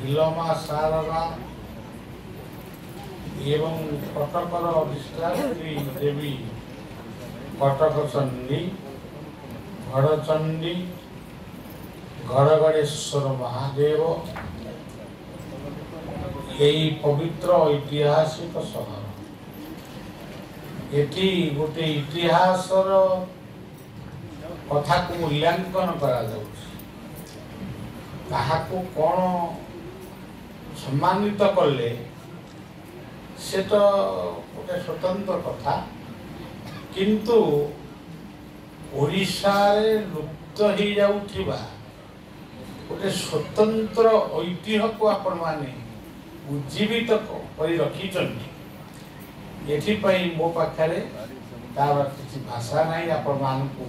विलोमा सारदा एवं कटकर अधिष्ठात्री देवी कटक चंडी गड़चंडी गड़गड़ेश्वर महादेव यही पवित्र ऐतिहासिक सहर एटी गोटे इतिहासर कथा को मूल्यांकन करा कौन सम्मानित कले से तो गोटे स्वतंत्र कथा किंतु ओडिशा रे लुप्त हो जाउथिबा गोटे स्वतंत्र ऐतिह्य को आपण माने उज्जीवित कर रखी एथिपाई मो पाखरे तार किसी भाषा नहीं आपण मान को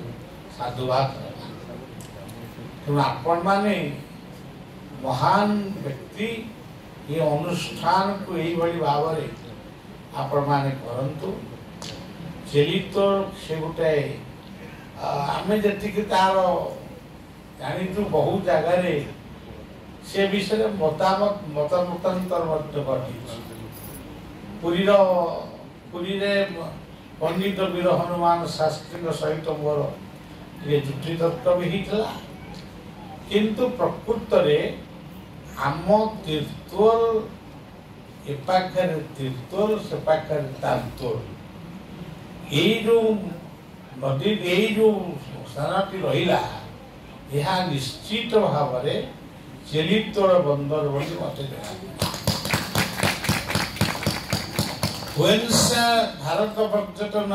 साधुवाद तेणु आपण माने महान व्यक्ति ये अनुष्ठान को यही भाई भाव आपण माने करंतु चली तो से गोटे आम जी तार जानी बहुत जगार से विषय मतामत मत मतांतर पुरी पंडित वीर हनुमान शास्त्री सहित मोर ये जुटी तत्व भी होता किंतु प्रकृत रे आम तीर्थोल एपाखर तीर्थोल से पाखर तांतोल यही जो नदी यही जो स्थान रहा यह निश्चित भाव में चेलीतोड़ बंदर बोली मत भारत पर्यटन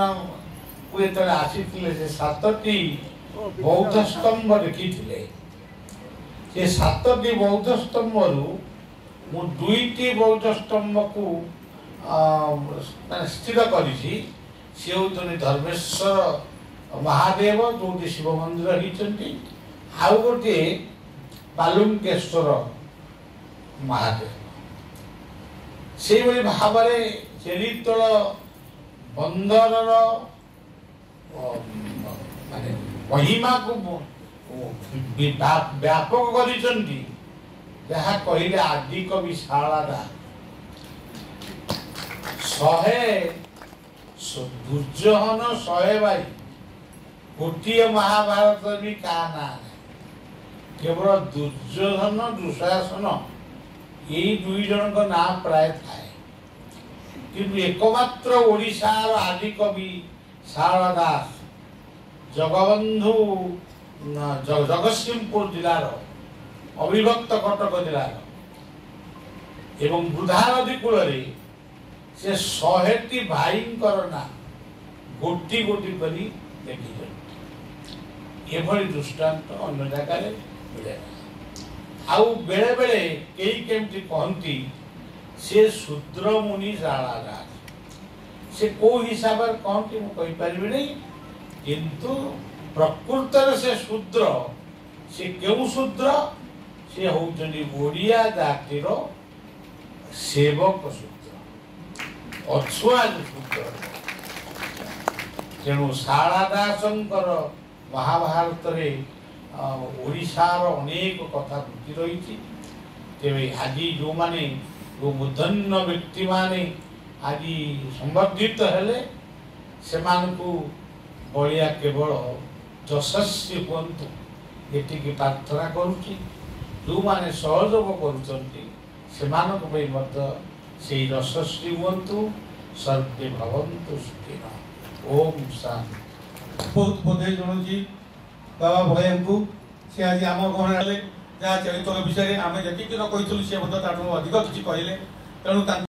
को ये आसी सातटी बौद्ध स्तंभ देखी से सातटी बौद्ध स्तंभ रु दुईटी बौद्ध स्तंभ को स्थिर करी धर्मेश्वर महादेव जो शिव मंदिर होती आउ गोटे बालुंकेश्वर महादेव से भाव चेलीतोल बंदर माने महिमा को व्यापक कहले आदि कवि शारदा 100 दुर्योधन 100 भाई गोटे महाभारत भी का ना केवल दुर्योधन दुशासन यही दुई जन का नाम प्राय थाए किंतु एकमात्र ओडिशार आदि कवि शारदा जगबंधु जगतसिंहपुर जिलार अविभक्त कटक जिलार एवं बुधा नदी कूल से 100टी भाई ना गोटी गोटी करी देखी एभली दृष्टांत अन्य जगह मिले आउ बेले बेले कई केमती कहती से शूद्र मुनि शारदा से को हिसाब से कहती मुझे कहीपर नहीं किंतु प्रकृत से शूद्र से क्यों शूद्र से होउचंदी ओडिया जातिर सेवक शूद्र अछुआ शूद्र तेणु शारदासंकर महाभारत रे ओडिशार अनेक कथा लुचि रही तेरे आज जो माने जो बुद्धन्न व्यक्ति माने आज संबर्धित हेले से मानकु बलिया केवल यशस्वी हूँ ये प्रार्थना करुच्ची जो माने सहयोग करुँच से यशस्वी हूँ सर्वे भवन्तु सुखिनः ओम शांति। बहुत बधाई जनाऊँगी बाबा भैया को सी आज आम गहना जहाँ चरित्र विषय आम जी कही सी अधिक किसी कहले तेणु